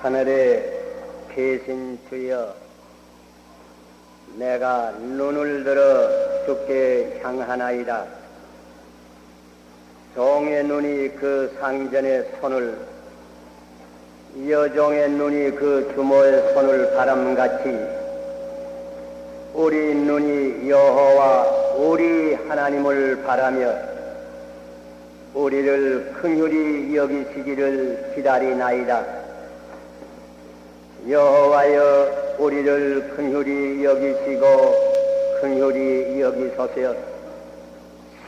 하늘에 계신 주여, 내가 눈을 들어 주께 향하나이다. 종의 눈이 그 상전의 손을, 여종의 눈이 그 주모의 손을 바람같이 우리 눈이 여호와 우리 하나님을 바라며 우리를 긍휼히 여기시기를 기다리나이다. 여호와여, 우리를 긍휼히 여기시고 긍휼히 여기소서.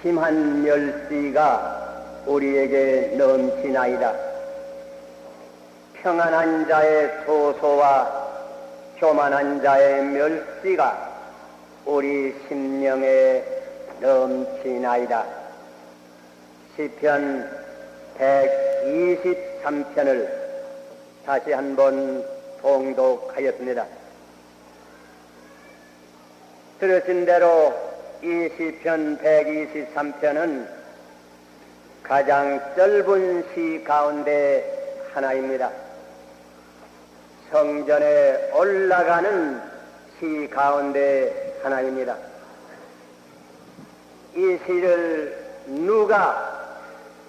심한 멸시가 우리에게 넘치나이다. 평안한 자의 소소와 교만한 자의 멸시가 우리 심령에 넘치나이다. 시편 123편을 다시 한번 봉독하였습니다. 들으신 대로 이 시편 123편은 가장 짧은 시 가운데 하나입니다. 성전에 올라가는 시 가운데 하나입니다. 이 시를 누가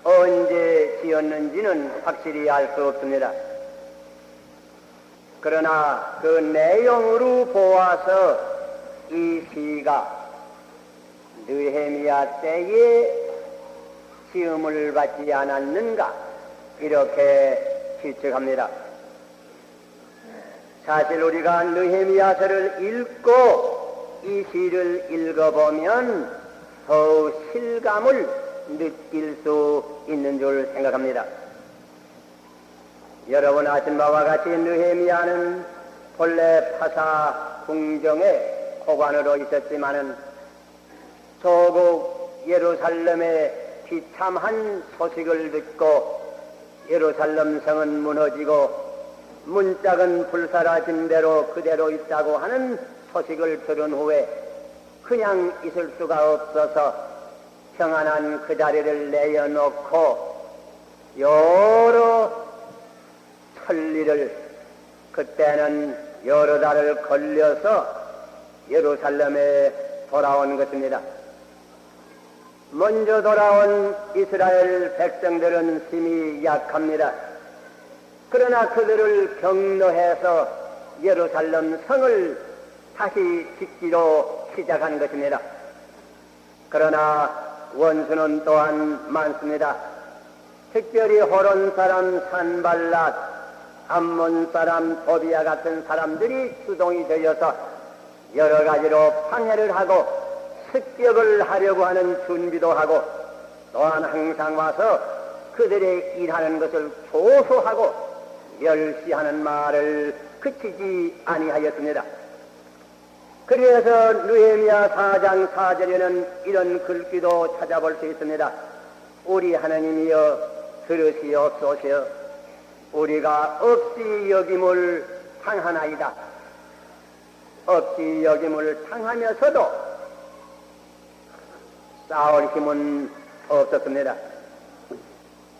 언제 지었는지는 확실히 알 수 없습니다. 그러나 그 내용으로 보아서 이 시가 느헤미야 때에 시험을 받지 않았는가 이렇게 추측합니다. 사실 우리가 느헤미야서를 읽고 이 시를 읽어보면 더욱 실감을 느낄 수 있는 줄 생각합니다. 여러분 아신 바와 같이 느헤미야는 본래 파사 궁정의 고관으로 있었지만은 조국 예루살렘의 비참한 소식을 듣고 예루살렘 성은 무너지고 문짝은 불사라진 대로 그대로 있다고 하는 소식을 들은 후에 그냥 있을 수가 없어서 평안한 그 자리를 내어놓고 여러 천리를, 그때는 여러 달을 걸려서 예루살렘에 돌아온 것입니다. 먼저 돌아온 이스라엘 백성들은 힘이 약합니다. 그러나 그들을 격려해서 예루살렘 성을 다시 짓기로 시작한 것입니다. 그러나 원수는 또한 많습니다. 특별히 호론 사람 산발랏, 암몬 사람 도비아 같은 사람들이 주동이 되어서 여러 가지로 방해를 하고 습격을 하려고 하는 준비도 하고, 또한 항상 와서 그들의 일하는 것을 조소하고 멸시하는 말을 그치지 아니하였습니다. 그래서 느헤미야 4장 4절에는 이런 글귀도 찾아볼 수 있습니다. 우리 하나님이여 들으시옵소서. 우리가 없이 여김을 당하나이다. 없이 여김을 당하면서도 싸울 힘은 없었습니다.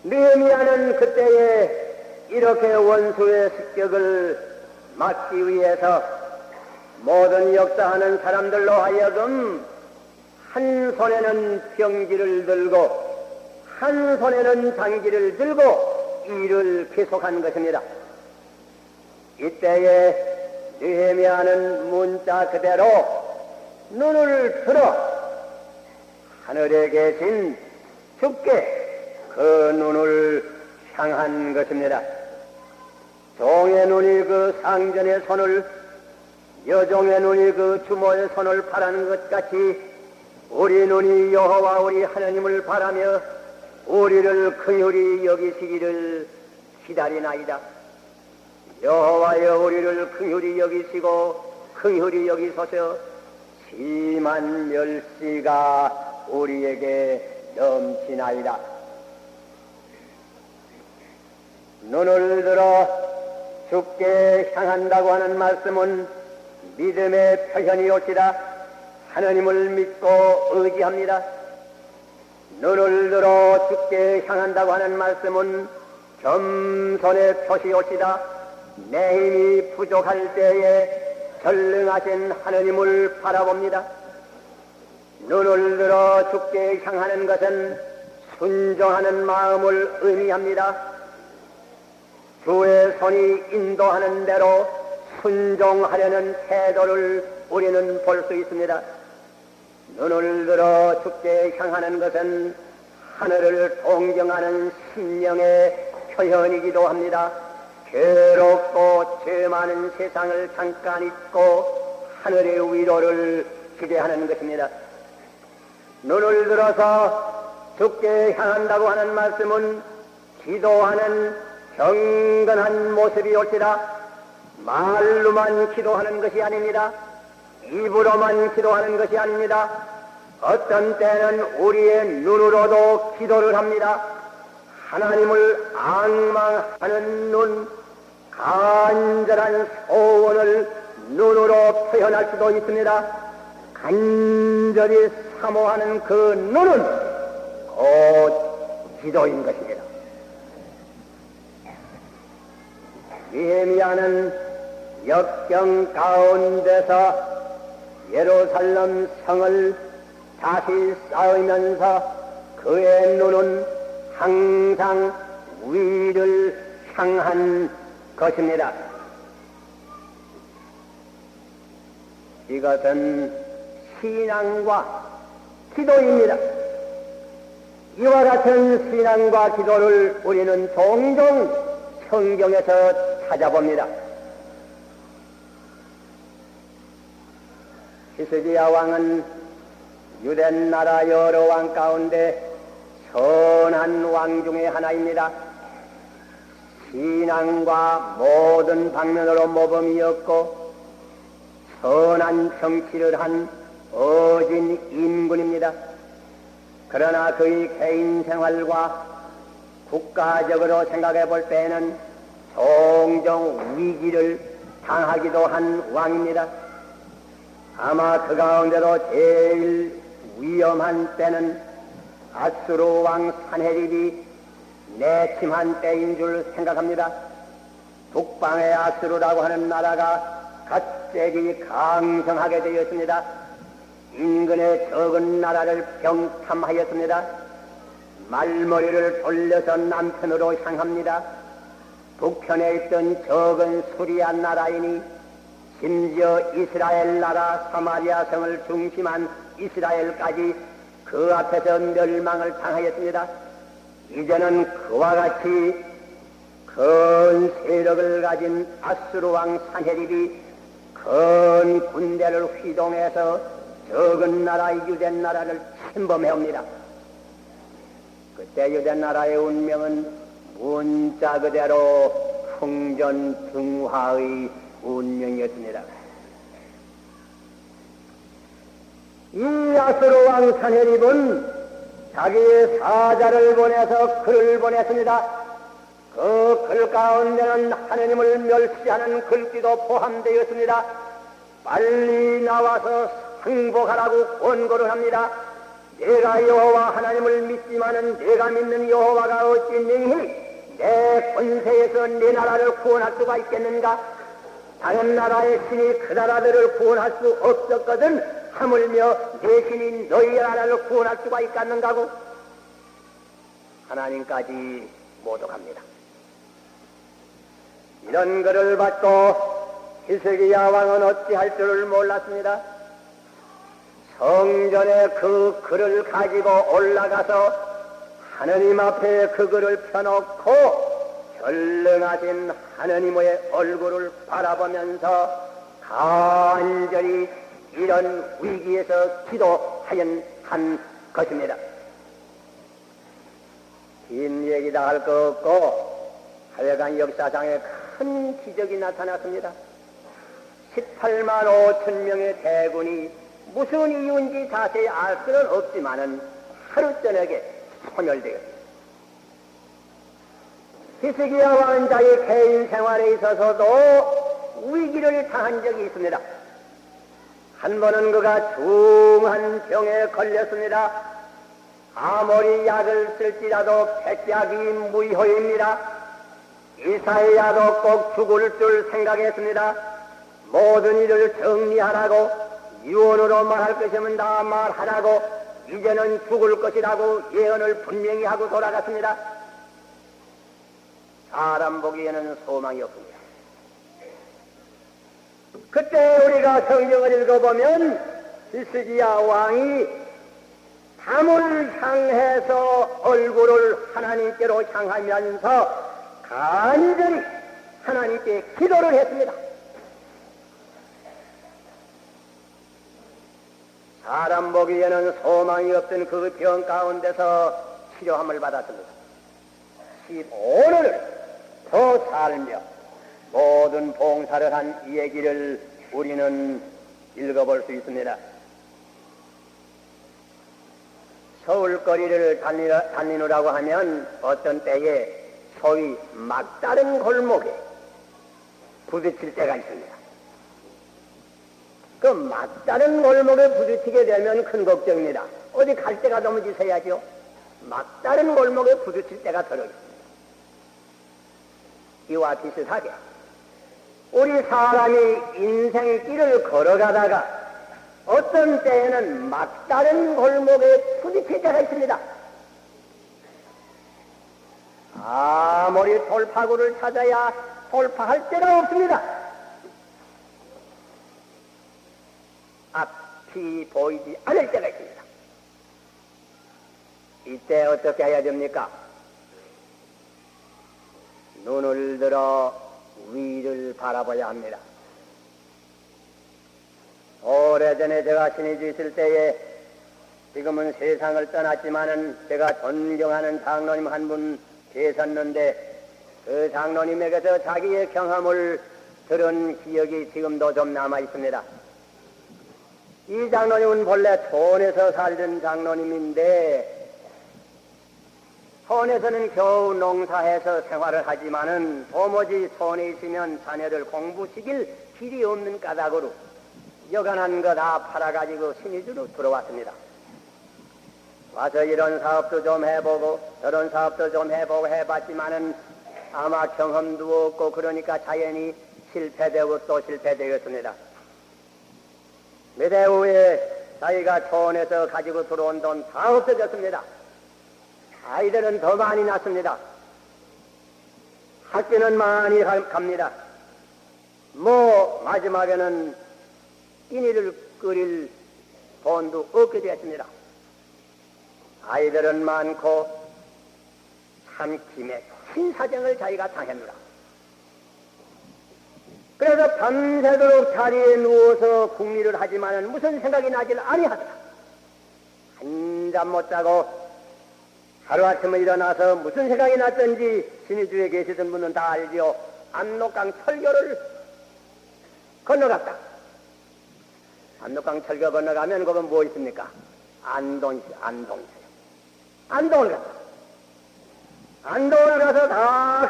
느헤미야는 그때에 이렇게 원수의 습격을 막기 위해서 모든 역사하는 사람들로 하여금 한 손에는 병기를 들고 한 손에는 장기를 들고 일을 계속한 것입니다. 이때에 느헤미야는 문자 그대로 눈을 들어 하늘에 계신 주께 그 눈을 향한 것입니다. 종의 눈이 그 상전의 손을, 여종의 눈이 그 주모의 손을 바라는 것 같이 우리 눈이 여호와 우리 하나님을 바라며 우리를 긍휼히 여기시기를 기다리나이다. 여호와여, 우리를 긍휼히 여기시고 긍휼히 여기소서. 심한 멸시가 우리에게 넘치나이다. 눈을 들어 주께 향한다고 하는 말씀은 믿음의 표현이옵시다. 하나님을 믿고 의지합니다. 눈을 들어 주께 향한다고 하는 말씀은 겸손의 표시옵시다. 내 힘이 부족할 때에 전능하신 하느님을 바라봅니다. 눈을 들어 주께 향하는 것은 순종하는 마음을 의미합니다. 주의 손이 인도하는 대로 순종하려는 태도를 우리는 볼 수 있습니다. 눈을 들어 주께 향하는 것은 하늘을 동경하는 심령의 표현이기도 합니다. 괴롭고 죄 많은 세상을 잠깐 잊고 하늘의 위로를 기대하는 것입니다. 눈을 들어서 주께 향한다고 하는 말씀은 기도하는 경건한 모습이 올지라 말로만 기도하는 것이 아닙니다. 입으로만 기도하는 것이 아닙니다. 어떤 때는 우리의 눈으로도 기도를 합니다. 하나님을 앙망하는 눈, 간절한 소원을 눈으로 표현할 수도 있습니다. 간절히 사모하는 그 눈은 곧 기도인 것입니다. 예미야는 역경 가운데서 예루살렘 성을 다시 쌓으면서 그의 눈은 항상 위를 향한 것입니다. 이것은 신앙과 기도입니다. 이와 같은 신앙과 기도를 우리는 종종 성경에서 찾아봅니다. 히스기야 왕은 유대 나라 여러 왕 가운데 선한 왕 중에 하나입니다. 신앙과 모든 방면으로 모범이었고 선한 정치를 한 어진 인군입니다. 그러나 그의 개인 생활과 국가적으로 생각해 볼 때에는 종종 위기를 당하기도 한 왕입니다. 아마 그 가운데로 제일 위험한 때는 아수르 왕 산헤립이 내침한 때인 줄 생각합니다. 북방의 아수르라고 하는 나라가 갑자기 강성하게 되었습니다. 인근의 적은 나라를 병탐하였습니다. 말머리를 돌려서 남편으로 향합니다. 북편에 있던 적은 수리아 나라이니 심지어 이스라엘 나라 사마리아 성을 중심한 이스라엘까지 그 앞에서 멸망을 당하였습니다. 이제는 그와 같이 큰 세력을 가진 아수르 왕 산헤립이 큰 군대를 휘동해서 적은 나라 유대 나라를 침범해옵니다. 그때 유대 나라의 운명은 문자 그대로 풍전등화의 운명이었습니다. 이 아수르 왕 산헤립은 자기의 사자를 보내서 글을 보냈습니다. 그 글 가운데는 하느님을 멸시하는 글귀도 포함되었습니다. 빨리 나와서 항복하라고 권고를 합니다. 내가 여호와 하나님을 믿지만은 내가 믿는 여호와가 어찌 능히 내 권세에서 내 나라를 구원할 수가 있겠는가? 다른 나라의 신이 그 나라들을 구원할 수 없었거든 하물며 내 신이 너희 나라를 구원할 수가 있겠는가고? 하나님까지 모독합니다. 이런 글을 받고 히스기야 왕은 어찌할 줄을 몰랐습니다. 성전에 그 글을 가지고 올라가서 하느님 앞에 그 글을 펴놓고 전능하신 하느님의 얼굴을 바라보면서 간절히 이런 위기에서 기도하연 한 것입니다. 긴 얘기 다 할 거 없고 하여간 역사상에 큰 기적이 나타났습니다. 18만 5천 명의 대군이 무슨 이유인지 자세히 알 수는 없지만은 하루 저녁에 소멸되었습니다. 히스기야 왕은 자기 개인 생활에 있어서도 위기를 당한 적이 있습니다. 한 번은 그가 중한 병에 걸렸습니다. 아무리 약을 쓸지라도 백약이 무효입니다. 이사야도 꼭 죽을 줄 생각했습니다. 모든 일을 정리하라고, 유언으로 말할 것이면 다 말하라고, 이제는 죽을 것이라고 예언을 분명히 하고 돌아갔습니다. 사람 보기에는 소망이 없습니다. 그때 우리가 성경을 읽어보면 히스기야 왕이 담을 향해서 얼굴을 하나님께로 향하면서 간절히 하나님께 기도를 했습니다. 사람 보기에는 소망이 없던 그 병 가운데서 치료함을 받았습니다. 15년을 더 살며 모든 봉사를 한 이 얘기를 우리는 읽어볼 수 있습니다. 서울거리를 달리느라고 하면 어떤 때에 소위 막다른 골목에 부딪힐 때가 있습니다. 그 막다른 골목에 부딪히게 되면 큰 걱정입니다. 어디 갈 데가 넘어지셔야죠. 막다른 골목에 부딪힐 때가 들어 있습니다. 이와 비슷하게 우리 사람이 인생길을 걸어가다가 어떤 때에는 막다른 골목에 부딪힐 때가 있습니다. 아무리 돌파구를 찾아야 돌파할 데가 없습니다. 앞이 보이지 않을 때가 있습니다. 이때 어떻게 해야 됩니까? 눈을 들어 위를 바라봐야 합니다. 오래전에 제가 신의주 있을 때에, 지금은 세상을 떠났지만은 제가 존경하는 장로님 한 분 계셨는데, 그 장로님에게서 자기의 경험을 들은 기억이 지금도 좀 남아 있습니다. 이 장로님은 본래 촌에서 살던 장로님인데, 촌에서는 겨우 농사해서 생활을 하지만은 도무지 촌에 있으면 자녀를 공부시킬 길이 없는 까닭으로 여간한 거 다 팔아가지고 신의주로 들어왔습니다. 와서 이런 사업도 좀 해보고 저런 사업도 좀 해보고 해봤지만은 아마 경험도 없고 그러니까 자연히 실패되고 또 실패되었습니다. 몇 해 후에 자기가 촌에서 가지고 들어온 돈 다 없어졌습니다. 아이들은 더 많이 낳습니다. 학교는 많이 갑니다. 마지막에는 끼니를 끓일 돈도 없게 되었습니다. 아이들은 많고 참 기맥힌 사정을 자기가 당했노라. 그래서 밤새도록 자리에 누워서 궁리를 하지만은 무슨 생각이 나질 아니하더라. 한잠 못 자고 하루아침에 일어나서 무슨 생각이 났던지 신의주에 계시던 분은 다 알지요. 압록강 철교를 건너갔다. 압록강 철교 건너가면 거긴 뭐 있습니까? 안동이죠. 안동을 갔다. 안동을 가서 다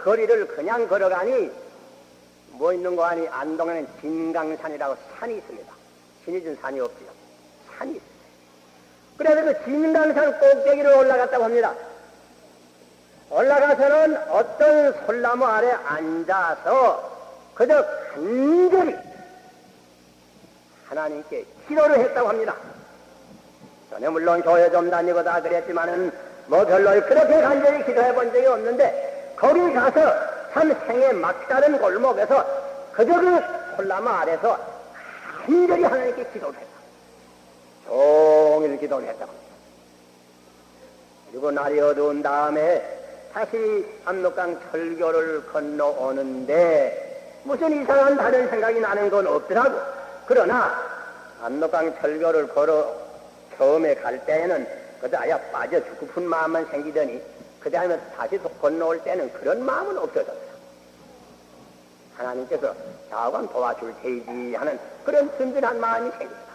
거리를 그냥 걸어가니 뭐 있는 거 아니? 안동에는 진강산이라고 산이 있습니다. 신의주는 산이 없지요. 산이 있습니다. 그래서 그 진강산 꼭대기를 올라갔다고 합니다. 올라가서는 어떤 솔나무 아래 앉아서 그저 간절히 하나님께 기도를 했다고 합니다. 전에 물론 교회 좀 다니고 다 그랬지만은 별로 그렇게 간절히 기도해 본 적이 없는데, 거기 가서 참 생애 막다른 골목에서 그저 그 솔나무 아래서 간절히 하나님께 기도를 했다. 종일 기도를 했다고 합니다. 그리고 날이 어두운 다음에 다시 압록강 철교를 건너오는데 무슨 이상한 다른 생각이 나는 건 없더라고. 그러나 압록강 철교를 걸어 처음에 갈 때에는 그저 아야 빠져 죽고픈 마음만 생기더니 그 다음에 다시 또 건너올 때는 그런 마음은 없어졌다. 하나님께서 자관 도와줄 테이지 하는 그런 순진한 마음이 생겼다.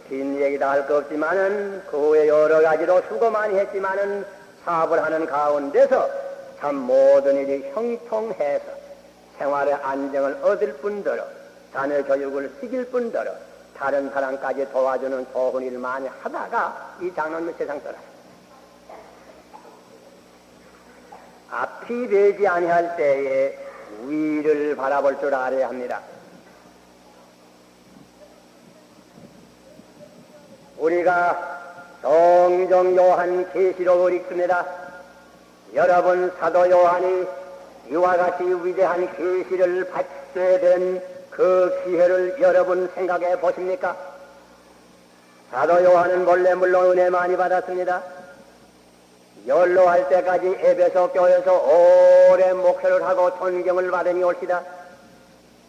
긴 얘기다 할 거 없지만은 그 후에 여러 가지로 수고 많이 했지만은 사업을 하는 가운데서 참 모든 일이 형통해서 생활의 안정을 얻을 뿐더러 자녀 교육을 시킬 뿐더러 다른 사람까지 도와주는 좋은 일 많이 하다가 이 장로님은 세상 떠났습니다. 앞이 되지 아니할 때에 위를 바라볼 줄 알아야 합니다. 우리가 성경 요한 계시록을 읽습니다. 여러분 사도 요한이 이와 같이 위대한 계시를 받게 된 그 기회를 여러분 생각해 보십니까? 사도 요한은 본래 물론 은혜 많이 받았습니다. 연로할 때까지 에베소 교회에서 오래 목회를 하고 존경을 받으니 올시다.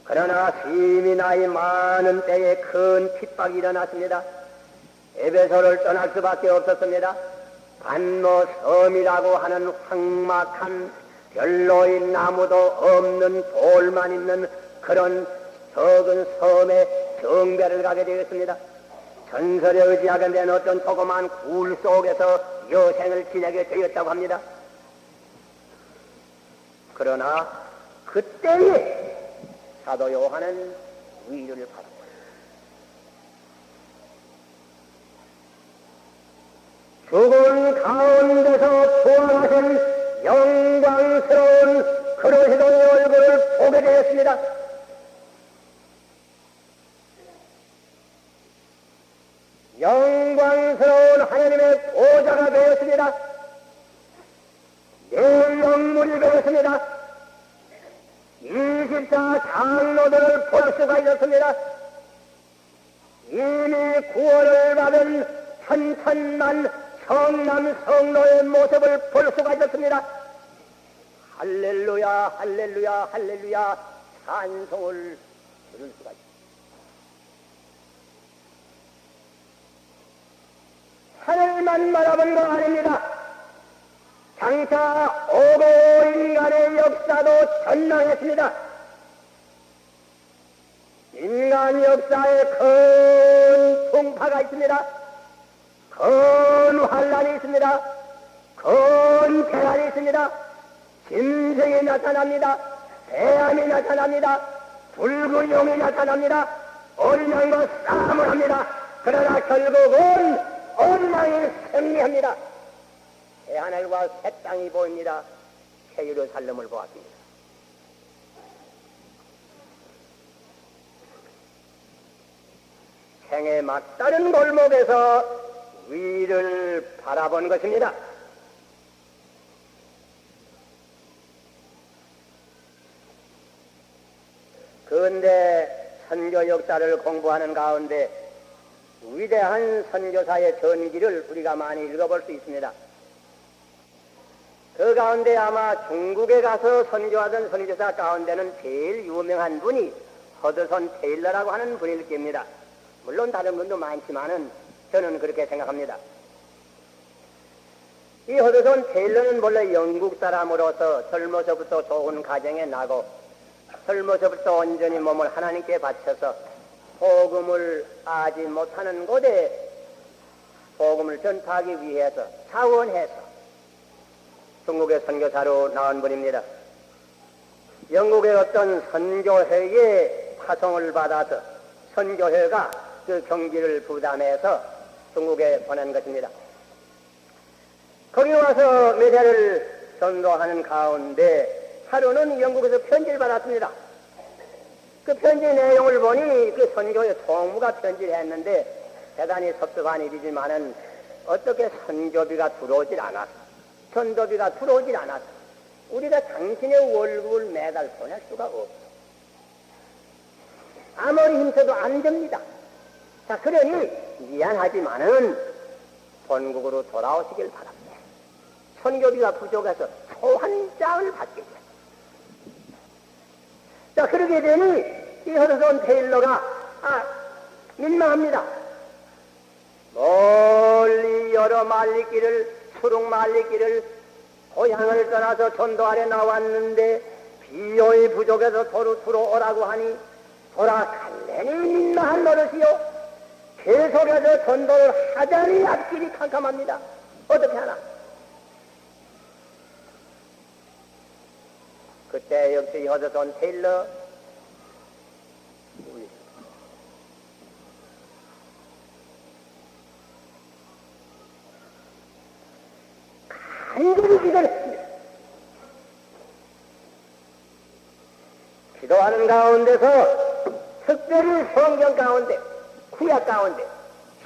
그러나 심히 나이 많은 때에 큰 핍박이 일어났습니다. 에베소를 떠날 수밖에 없었습니다. 반모 섬이라고 하는 황막한 별로인 나무도 없는 돌만 있는 그런 적은 섬에 정배를 가게 되었습니다. 전설에 의지하게 된 어떤 조그만 굴 속에서 여생을 지내게 되었다고 합니다. 그러나 그때에 사도 요한은 위로를 받았다. 죽은 가운데서 부활하신 영광스러운 그리스도의 얼굴을 보게 되었습니다. 영광스러운 하나님의 보좌가 되었습니다. 내영물이 되었습니다. 24 장로들을 볼 수가 있었습니다. 이미 구원을 받은 천천만 성남 성로의 모습을 볼 수가 있었습니다. 할렐루야 할렐루야 할렐루야 찬송을 들을 수가 있습니다. 하늘만 바라본 거 아닙니다. 장차 오고 인간의 역사도 전망했습니다. 인간 역사에 큰 풍파가 있습니다. 큰 환란이 있습니다. 큰 대란이 있습니다. 짐승이 나타납니다. 대암이 나타납니다. 붉은 용이 나타납니다. 어린 양과 싸움을 합니다. 그러나 결국은 엉망이 승리합니다. 새하늘과 새 땅이 보입니다. 새 예루살렘을 보았습니다. 생에 막다른 골목에서 위를 바라본 것입니다. 그런데 선교 역사를 공부하는 가운데 위대한 선교사의 전기를 우리가 많이 읽어볼 수 있습니다. 그 가운데 아마 중국에 가서 선교하던 선교사 가운데는 제일 유명한 분이 허드손 테일러라고 하는 분일 겁니다. 물론 다른 분도 많지만은 저는 그렇게 생각합니다. 이 허드손 테일러는 원래 영국 사람으로서 젊어서부터 좋은 가정에 나고 젊어서부터 온전히 몸을 하나님께 바쳐서 복음을 아지 못하는 곳에 복음을 전파하기 위해서 자원해서 중국의 선교사로 나온 분입니다. 영국의 어떤 선교회의 파송을 받아서 선교회가 그 경비를 부담해서 중국에 보낸 것입니다. 거기 와서 몇 해를 전도하는 가운데 하루는 영국에서 편지를 받았습니다. 그 편지 내용을 보니 그 선교의 총무가 편지를 했는데 대단히 섭섭한 일이지만은 어떻게 선교비가 들어오질 않았어. 전도비가 들어오질 않았어. 우리가 당신의 월급을 매달 보낼 수가 없어. 아무리 힘써도 안 됩니다. 자, 그러니 미안하지만은 본국으로 돌아오시길 바랍니다. 선교비가 부족해서 소환장을 받게 돼. 자, 그러게 되니 이 허드손 테일러가 민망합니다. 멀리 여러 말리길을 수륙 말리길을 고향을 떠나서 전도하러 나왔는데 비용이 부족해서 들어오라고 하니 돌아갈래니 민망한 노릇이요. 계속해서 전도를 하자니 앞길이 캄캄합니다. 어떻게 하나? 그때 역시 허드손 테일러 간절히 기도를 했습니다. 기도하는 가운데서 특별히 성경 가운데 구약 가운데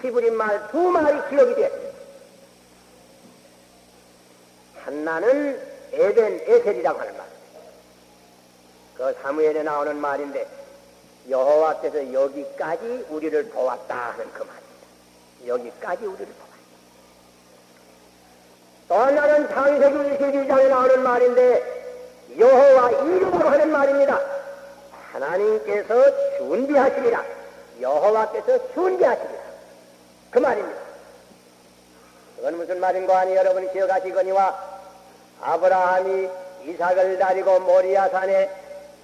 히브리 말 두 말이 기록이 되었습니다. 하나는 에덴 에셀이라고 하는 말. 그 사무엘에 나오는 말인데 여호와께서 여기까지 우리를 도왔다 하는 그 말입니다. 여기까지 우리를 도왔다. 또 하나는 창세기 22장에 나오는 말인데 여호와 이르라고 하는 말입니다. 하나님께서 준비하시리라. 여호와께서 준비하시리라. 그 말입니다. 그건 무슨 말인가 하니 여러분이 기억하시거니와 아브라함이 이삭을 다리고 모리아산에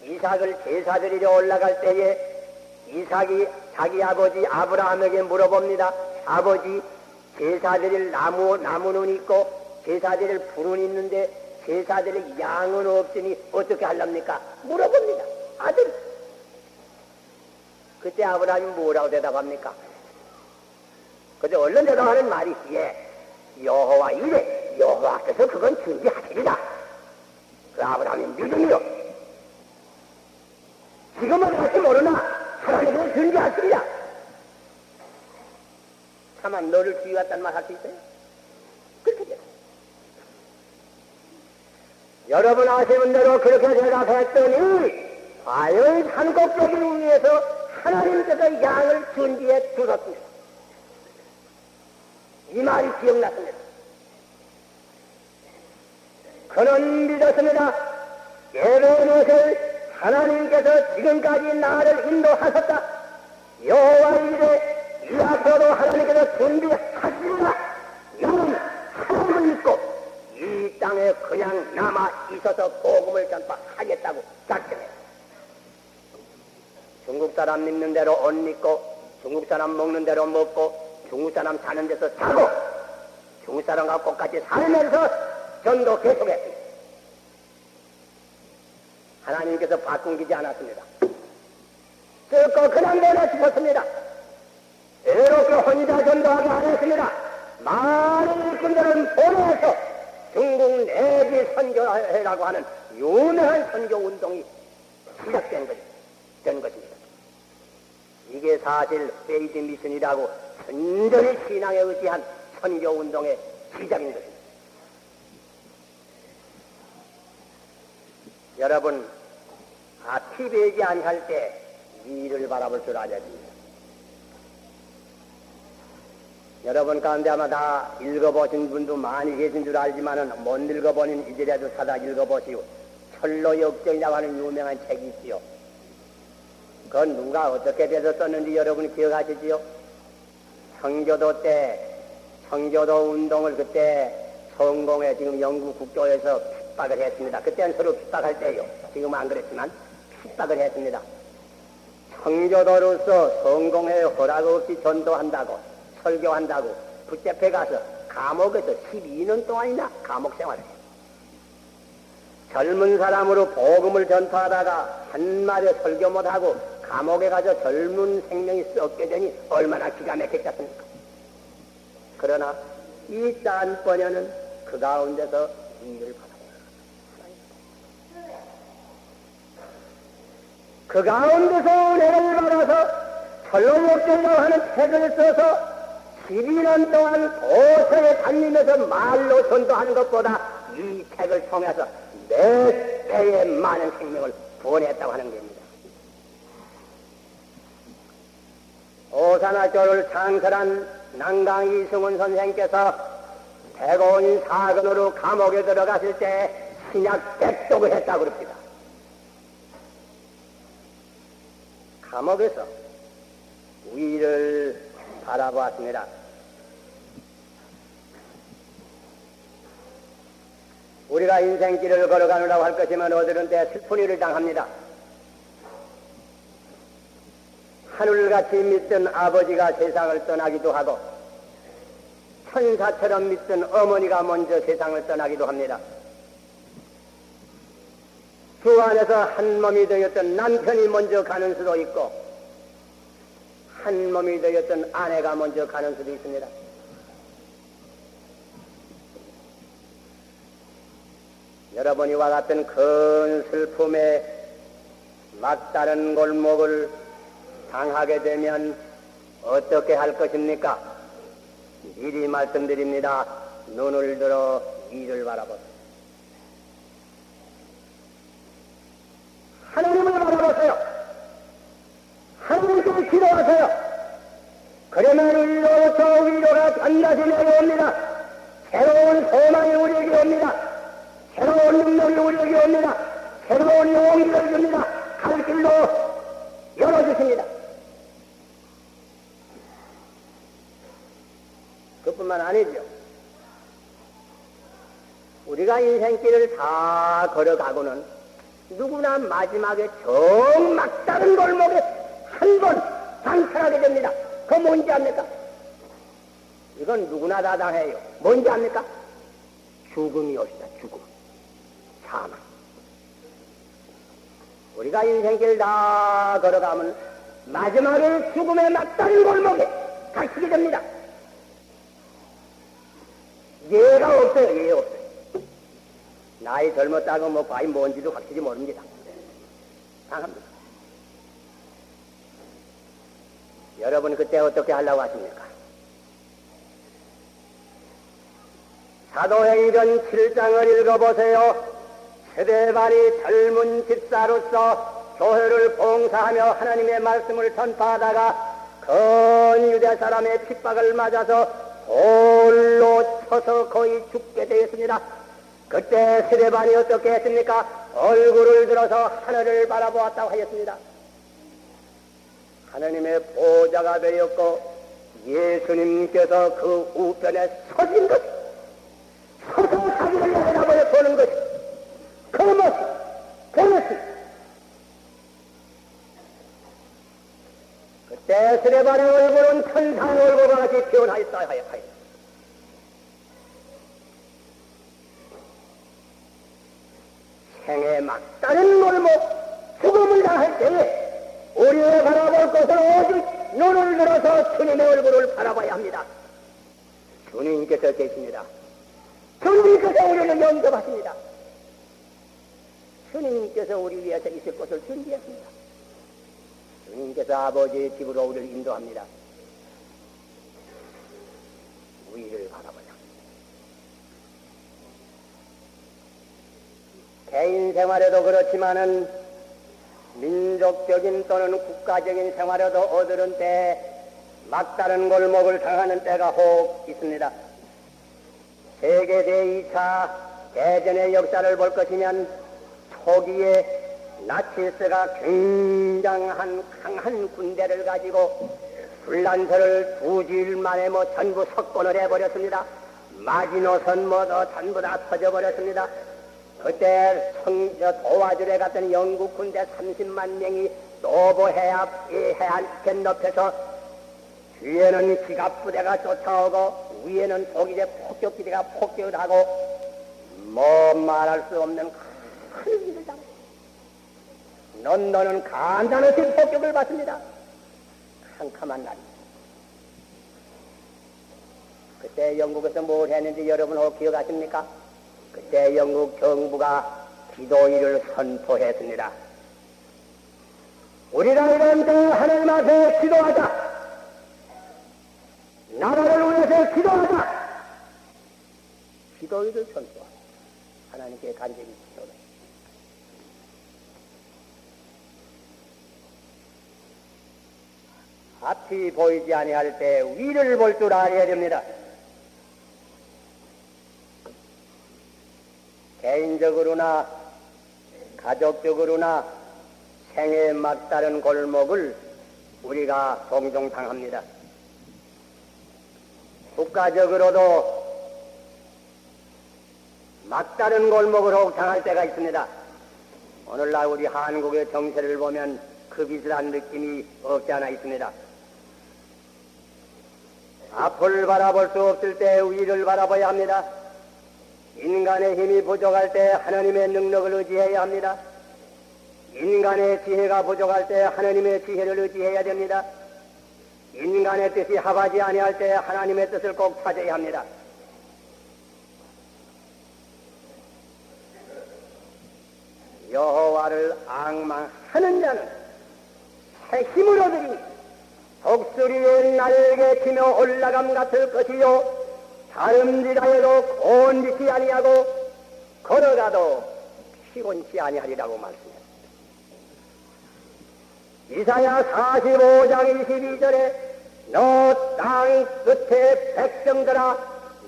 이삭을 제사드리러 올라갈 때에 이삭이 자기 아버지 아브라함에게 물어봅니다. 아버지, 제사드릴 나무는 있고 제사드릴 불은 있는데 제사드릴 양은 없으니 어떻게 하렵니까? 물어봅니다. 아들. 그때 아브라함이 뭐라고 대답합니까? 그때 얼른 대답하는 말이 여호와 이래. 여호와께서 그건 준비하시리라. 그 아브라함이 믿음이요. 지금은 할지 모르나 하나님은 준비하시리라. 차마 너를 주의했단 말 할 수 있어요? 그렇게 돼요. 여러분 아시는 대로 그렇게 대답했더니 과연 산꼭대기를 위해서 하나님께서 양을 준비해 주셨습니다. 이 말이 기억났습니다. 그는 믿었습니다. 예배못을 하나님께서 지금까지 나를 인도하셨다. 여호와 이래 이 앞으로도 하나님께서 준비하시리라. 나는 하나님을 믿고 이 땅에 그냥 남아 있어서 복음을 전파하겠다고 작정해. 중국 사람 믿는 대로 옷 입고 중국 사람 먹는 대로 먹고 중국 사람 사는 데서 자고 중국 사람과 똑같이 살면서 전도 계속했습니다. 하나님께서 바꾸지 않았습니다. 쓸고 그냥 내려주셨습니다. 외롭게 혼자 전도하게 안 했습니다. 많은 일꾼들은 보내서 중국 내비 선교회라고 하는 유명한 선교 운동이 시작된 것입니다. 이게 사실 페이드 미션이라고 순전히 신앙에 의지한 선교 운동의 시작인 것입니다. 여러분, 앞이 배지 아니할 때 위를 바라볼 줄 알아야 됩니다. 여러분 가운데 아마 다 읽어보신 분도 많이 계신 줄 알지만은 못 읽어보는 이들에도 사다 읽어보시오. 철로역정이라고 하는 유명한 책이 있지요. 그건 누가 어떻게 돼서 썼는지 여러분이 기억하시지요? 청교도 때, 청교도 운동을 그때 성공에 지금 영국 국교에서 핍박을 했습니다. 그때는 서로 핍박할 때요. 지금은 안 그랬지만 핍박을 했습니다. 청교도로서 성공에 허락 없이 전도한다고 설교한다고 붙잡혀 가서 감옥에서 12년 동안이나 감옥 생활을 했어요. 젊은 사람으로 복음을 전파하다가 한마디 설교 못하고 감옥에 가서 젊은 생명이 썩게 되니 얼마나 기가 막혔겠습니까? 그러나 이 딴번에는 그 가운데서 일을 받아요. 그 가운데서 은혜를 받아서 철로역정이라고 하는 책을 써서 12년 동안 도처에 다니면서 말로 전도하는 것보다 이 책을 통해서 몇 배의 많은 생명을 구원했다고 하는 겁니다. 오산학교를 창설한 난강 이승훈 선생께서 대고인 사건으로 감옥에 들어갔을 때 신약 백독을 했다고 그럽니다. 감옥에서 위를 바라보았습니다. 우리가 인생길을 걸어가느라고 할 것이면 어디든 때 슬픈 일을 당합니다. 하늘같이 믿던 아버지가 세상을 떠나기도 하고 천사처럼 믿던 어머니가 먼저 세상을 떠나기도 합니다. 주 안에서 한 몸이 되었던 남편이 먼저 가는 수도 있고 한 몸이 되었던 아내가 먼저 가는 수도 있습니다. 여러분 이와 같은 큰 슬픔에 막다른 골목을 당하게 되면 어떻게 할 것입니까? 미리 말씀드립니다. 눈을 들어 위를 바라보세요. 하나님을 바라보세요. 하나님께 기도하세요. 그러면 위로부터 위로가 반드시 내려옵니다. 새로운 소망이 우리에게 옵니다. 새로운 능력이 우리에게 옵니다. 새로운 용기를 줍니다. 갈 길로 열어주십니다. 그뿐만 아니죠. 우리가 인생길을 다 걸어가고는 누구나 마지막에 정막다른 골목에 한 번 방탈하게 됩니다. 그거 뭔지 압니까? 이건 누구나 다 당해요. 뭔지 압니까? 죽음이 옵니다. 죽음. 사망. 우리가 인생길 다 걸어가면 마지막에 죽음의 막다른 골목에 가시게 됩니다. 예가 없어요. 예 없어요. 나이 젊었다고 뭐 과연 뭔지도 확실히 모릅니다. 당합니다. 여러분 그때 어떻게 하려고 하십니까? 사도행전 7장을 읽어보세요. 스데반이 젊은 집사로서 교회를 봉사하며 하나님의 말씀을 전파하다가 건 유대 사람의 핍박을 맞아서 돌로 쳐서 거의 죽게 되었습니다. 그때 스데반이 어떻게 했습니까? 얼굴을 들어서 하늘을 바라보았다고 하였습니다. 하나님의 보좌가 되었고 예수님께서 그 우편에 서신 것, 서서 자기를 내다보여 보는 것, 그 모습, 그 모습. 그때 스데반의 얼굴은 천상 얼굴과 같이 피어나있다 하였다. 생에 막다른 골목, 죽음을 당할 때에 우리가 바라볼 것은 오직 눈을 들어서 주님의 얼굴을 바라봐야 합니다. 주님께서 계십니다. 주님께서 우리를 영접하십니다. 주님께서 우리 위해서 있을 것을 준비했습니다. 주님께서 아버지의 집으로 우리를 인도합니다. 위를 바라봐야 합니다. 개인 생활에도 그렇지만은 민족적인 또는 국가적인 생활에도 어두른 때 막다른 골목을 당하는 때가 혹 있습니다. 세계 제2차 대전의 역사를 볼 것이면 초기에 나치스가 굉장한 강한 군대를 가지고 불란서를 2주일 만에 전부 석권을 해버렸습니다. 마지노선 전부 다 터져버렸습니다. 그때 도와주러 갔던 영국 군대 30만 명이 노보 해안 건너편에서 뒤에는 기갑부대가 쫓아오고 위에는 독일의 폭격기대가 폭격을 하고 말할 수 없는 큰 일을 당했습니다. 런던은 간단하게 폭격을 받습니다. 캄캄한 날입니다. 그때 영국에서 뭘 했는지 여러분 혹 기억하십니까? 그때 영국 정부가 기도일을 선포했습니다. 우리가 이런 때 하나님 앞에 기도하자. 나라를 위해서 기도하자. 기도일을 선포하자. 하나님께 간절히 기도해. 앞이 보이지 아니할 때 위를 볼 줄 알아야 됩니다. 개인적으로나 가족적으로나 생에 막다른 골목을 우리가 종종 당합니다. 국가적으로도 막다른 골목을 혹 당할 때가 있습니다. 오늘날 우리 한국의 정세를 보면 그 비슷한 느낌이 없지 않아 있습니다. 앞을 바라볼 수 없을 때 위를 바라봐야 합니다. 인간의 힘이 부족할 때 하나님의 능력을 의지해야 합니다. 인간의 지혜가 부족할 때 하나님의 지혜를 의지해야 됩니다. 인간의 뜻이 합하지 아니할 때 하나님의 뜻을 꼭 찾아야 합니다. 여호와를 앙망하는 자는 새 힘을 얻으리 독수리의 날개치며 올라감 같을 것이요 다름질하여도 곤짓지 아니하고 걸어가도 피곤치 아니하리라고 말씀했습니다. 이사야 45장 22절에 너 땅 끝에 백성들아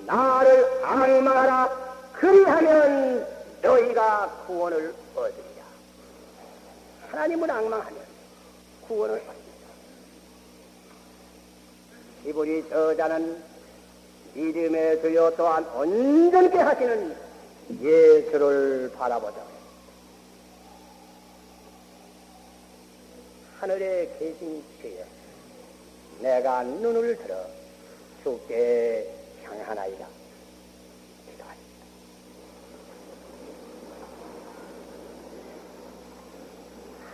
나를 앙망하라 그리하면 너희가 구원을 얻으리라. 하나님을 앙망하면 구원을 얻습니다. 히브리 저자는 믿음의 주요 또한 온전케 하시는 예수를 바라보자. 하늘에 계신 주여 내가 눈을 들어 주께 향하나이다. 기도하십니다.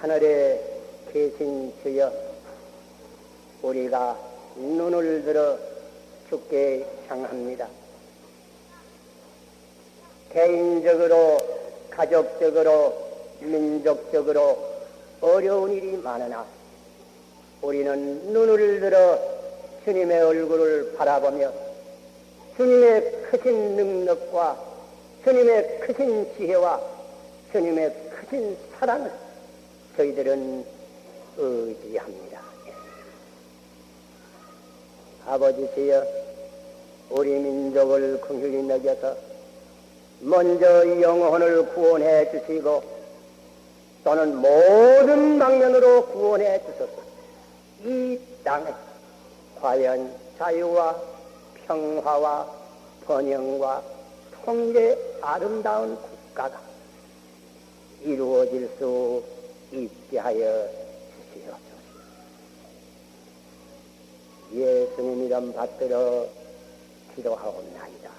하늘에 계신 주여 우리가 눈을 들어 주께 향합니다. 개인적으로 가족적으로 민족적으로 어려운 일이 많으나 우리는 눈을 들어 주님의 얼굴을 바라보며 주님의 크신 능력과 주님의 크신 지혜와 주님의 크신 사랑을 저희들은 의지합니다. 아버지시여 우리 민족을 긍휼히 여겨서 먼저 영혼을 구원해 주시고 또는 모든 방면으로 구원해 주소서. 이 땅에 과연 자유와 평화와 번영과 통일의 아름다운 국가가 이루어질 수 있게 하여 주시옵소서. 예수님 이름 받들어 기도하옵나이다.